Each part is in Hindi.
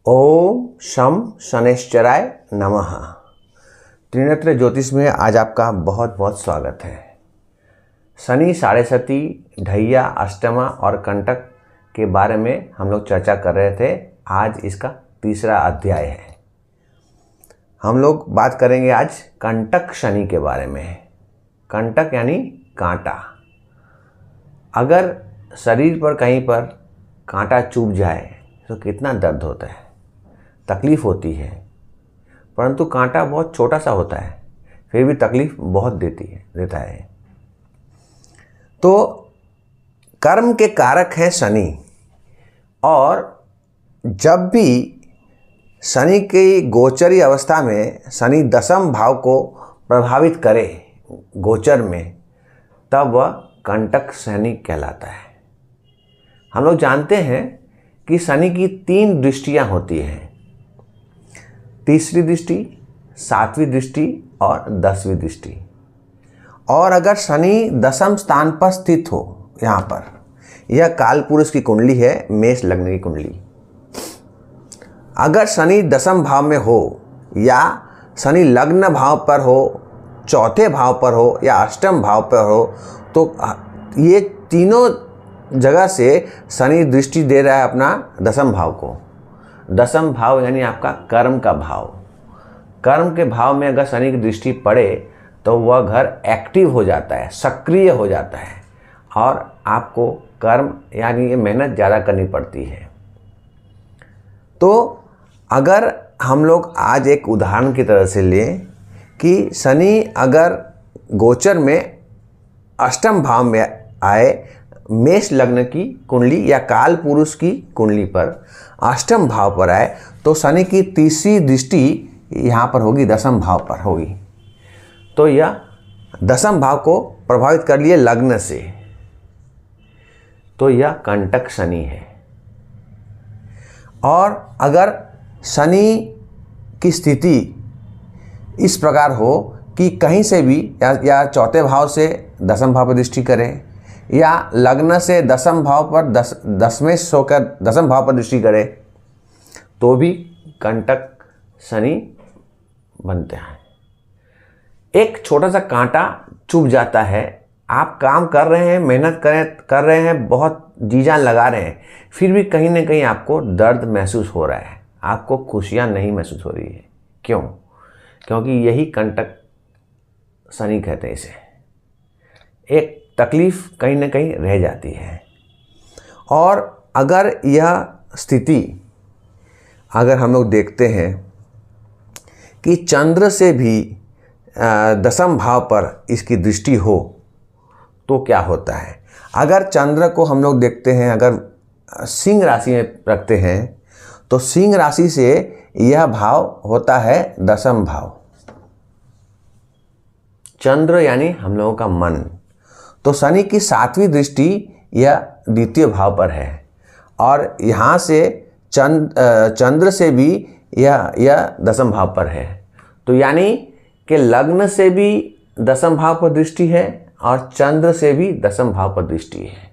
ओम शम शनैश्चराय नमः। त्रिनेत्र ज्योतिष में आज आपका बहुत बहुत स्वागत है। शनि, साढ़ेसती, ढैया, अष्टमा और कंटक के बारे में हम लोग चर्चा कर रहे थे। आज इसका तीसरा अध्याय है। हम लोग बात करेंगे आज कंटक शनि के बारे में। कंटक यानी कांटा। अगर शरीर पर कहीं पर कांटा चुभ जाए तो कितना दर्द होता है, तकलीफ़ होती है। परंतु कांटा बहुत छोटा सा होता है, फिर भी तकलीफ़ बहुत देता है। तो कर्म के कारक है शनि, और जब भी शनि की गोचरी अवस्था में शनि दशम भाव को प्रभावित करे गोचर में, तब वह कंटक शनि कहलाता है। हम लोग जानते हैं कि शनि की 3 दृष्टियां होती हैं। तीसरी दृष्टि, 7वीं दृष्टि और 10वीं दृष्टि। और अगर शनि दशम स्थान पर स्थित हो, यहाँ पर यह काल पुरुष की कुंडली है, मेष लग्न की कुंडली। अगर शनि दशम भाव में हो या शनि लग्न भाव पर हो, चौथे भाव पर हो या अष्टम भाव पर हो, तो ये तीनों जगह से शनि दृष्टि दे रहा है अपना दशम भाव को। दशम भाव यानी आपका कर्म का भाव। कर्म के भाव में अगर शनि की दृष्टि पड़े तो वह घर एक्टिव हो जाता है, सक्रिय हो जाता है, और आपको कर्म यानी ये मेहनत ज़्यादा करनी पड़ती है। तो अगर हम लोग आज एक उदाहरण की तरह से लें कि शनि अगर गोचर में अष्टम भाव में आए, मेष लग्न की कुंडली या काल पुरुष की कुंडली पर अष्टम भाव पर आए, तो शनि की तीसरी दृष्टि यहाँ पर होगी, दशम भाव पर होगी। तो यह दशम भाव को प्रभावित कर लिए लग्न से, तो यह कंटक शनि है। और अगर शनि की स्थिति इस प्रकार हो कि कहीं से भी या चौथे भाव से दशम भाव पर दृष्टि करें, या लग्न से दशम भाव पर दसवें होकर दशम भाव पर दृष्टि करे, तो भी कंटक शनि बनते हैं। एक छोटा सा कांटा चुभ जाता है, आप काम कर रहे हैं, मेहनत कर रहे हैं, बहुत जी जान लगा रहे हैं, फिर भी कहीं ना कहीं आपको दर्द महसूस हो रहा है, आपको खुशियाँ नहीं महसूस हो रही है। क्यों? क्योंकि यही कंटक शनि कहते हैं इसे। एक तकलीफ़ कहीं ना कहीं रह जाती है। और अगर यह स्थिति अगर हम लोग देखते हैं कि चंद्र से भी दशम भाव पर इसकी दृष्टि हो, तो क्या होता है? अगर चंद्र को हम लोग देखते हैं, अगर सिंह राशि में रखते हैं, तो सिंह राशि से यह भाव होता है दशम भाव। चंद्र यानी हम लोगों का मन। तो शनि की 7वीं दृष्टि यह द्वितीय भाव पर है, और यहाँ से चंद्र से भी यह दशम भाव पर है। तो यानी कि लग्न से भी दशम भाव पर दृष्टि है और चंद्र से भी दशम भाव पर दृष्टि है।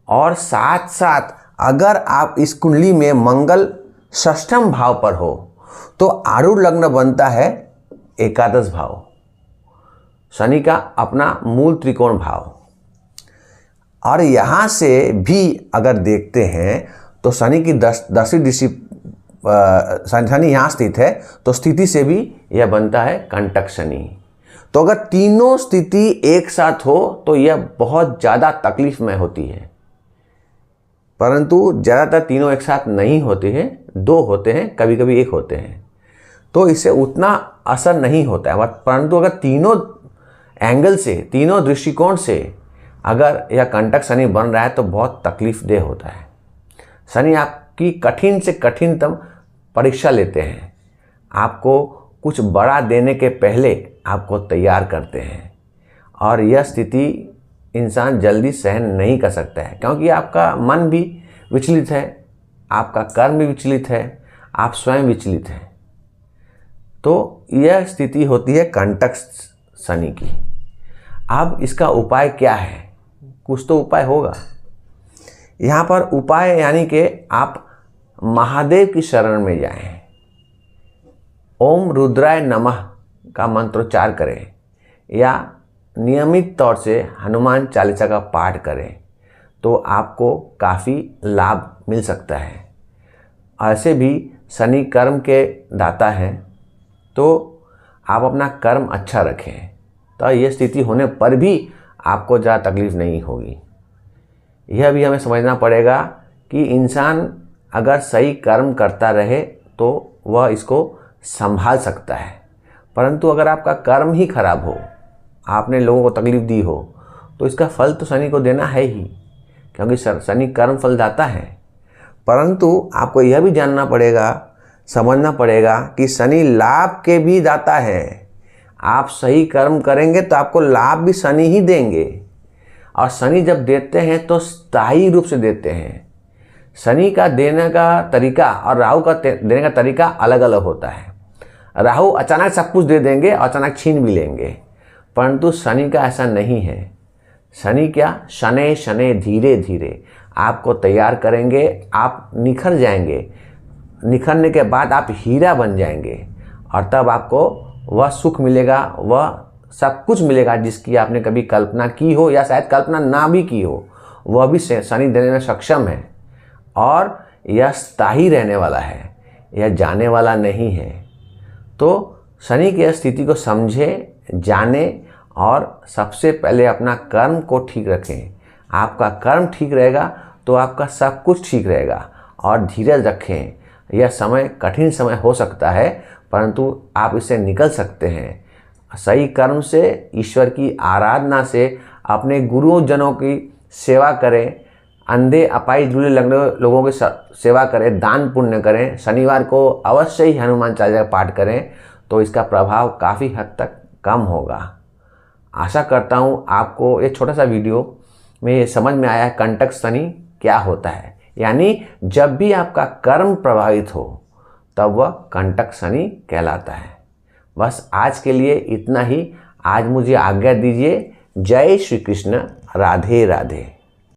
और साथ साथ अगर आप इस कुंडली में मंगल षष्ठम भाव पर हो, तो आरूढ़ लग्न बनता है एकादश भाव, शनि का अपना मूल त्रिकोण भाव। और यहाँ से भी अगर देखते हैं तो शनि की 10वीं दृष्टि, शनि यहाँ स्थित है, तो स्थिति से भी यह बनता है कंटक शनि। तो अगर तीनों स्थिति एक साथ हो तो यह बहुत ज़्यादा तकलीफ में होती है। परंतु ज़्यादातर तीनों एक साथ नहीं होते हैं, 2 होते हैं, कभी कभी 1 होते हैं, तो इससे उतना असर नहीं होता है। परंतु अगर तीनों एंगल से, तीनों दृष्टिकोण से अगर यह कंटक शनि बन रहा है तो बहुत तकलीफ देह होता है। शनि आपकी कठिन से कठिनतम परीक्षा लेते हैं, आपको कुछ बड़ा देने के पहले आपको तैयार करते हैं, और यह स्थिति इंसान जल्दी सहन नहीं कर सकता है, क्योंकि आपका मन भी विचलित है, आपका कर्म भी विचलित है, आप स्वयं विचलित हैं। तो यह स्थिति होती है कंटक शनि की। अब इसका उपाय क्या है? कुछ तो उपाय होगा। यहाँ पर उपाय यानी कि आप महादेव की शरण में जाएं, ओम रुद्राय नमः का मंत्रोच्चार करें या नियमित तौर से हनुमान चालीसा का पाठ करें तो आपको काफ़ी लाभ मिल सकता है। ऐसे भी शनि कर्म के दाता हैं, तो आप अपना कर्म अच्छा रखें तो ये स्थिति होने पर भी आपको ज़्यादा तकलीफ़ नहीं होगी। यह भी हमें समझना पड़ेगा कि इंसान अगर सही कर्म करता रहे तो वह इसको संभाल सकता है, परंतु अगर आपका कर्म ही खराब हो, आपने लोगों को तकलीफ़ दी हो, तो इसका फल तो शनि को देना है ही, क्योंकि शनि कर्म फलदाता है। परंतु आपको यह भी जानना पड़ेगा, समझना पड़ेगा कि शनि लाभ के भी दाता है। आप सही कर्म करेंगे तो आपको लाभ भी शनि ही देंगे, और शनि जब देते हैं तो स्थायी रूप से देते हैं। शनि का देने का तरीका और राहु का देने का तरीका अलग अलग होता है। राहु अचानक सब कुछ दे देंगे और अचानक छीन भी लेंगे, परंतु शनि का ऐसा नहीं है। शनि क्या, शनै शनै धीरे धीरे आपको तैयार करेंगे, आप निखर जाएंगे। निखरने के बाद आप हीरा बन जाएंगे, और तब आपको वह सुख मिलेगा, वह सब कुछ मिलेगा जिसकी आपने कभी कल्पना की हो या शायद कल्पना ना भी की हो, वह भी शनि देने में सक्षम है। और यह स्थायी रहने वाला है, यह जाने वाला नहीं है। तो शनि की स्थिति को समझें, जानें और सबसे पहले अपना कर्म को ठीक रखें। आपका कर्म ठीक रहेगा तो आपका सब कुछ ठीक रहेगा। और धीरज रखें, यह समय कठिन समय हो सकता है, परंतु आप इससे निकल सकते हैं। सही कर्म से, ईश्वर की आराधना से, अपने गुरुजनों की सेवा करें, अंधे अपाई जुड़े लगने लोगों की सेवा करें, दान पुण्य करें, शनिवार को अवश्य ही हनुमान चालीसा का पाठ करें, तो इसका प्रभाव काफ़ी हद तक कम होगा। आशा करता हूँ आपको ये छोटा सा वीडियो में ये समझ में आया है कंटक शनि क्या होता है। यानी जब भी आपका कर्म प्रभावित हो तब वह कंटक शनि कहलाता है। बस आज के लिए इतना ही। आज मुझे आज्ञा दीजिए। जय श्री कृष्ण। राधे राधे।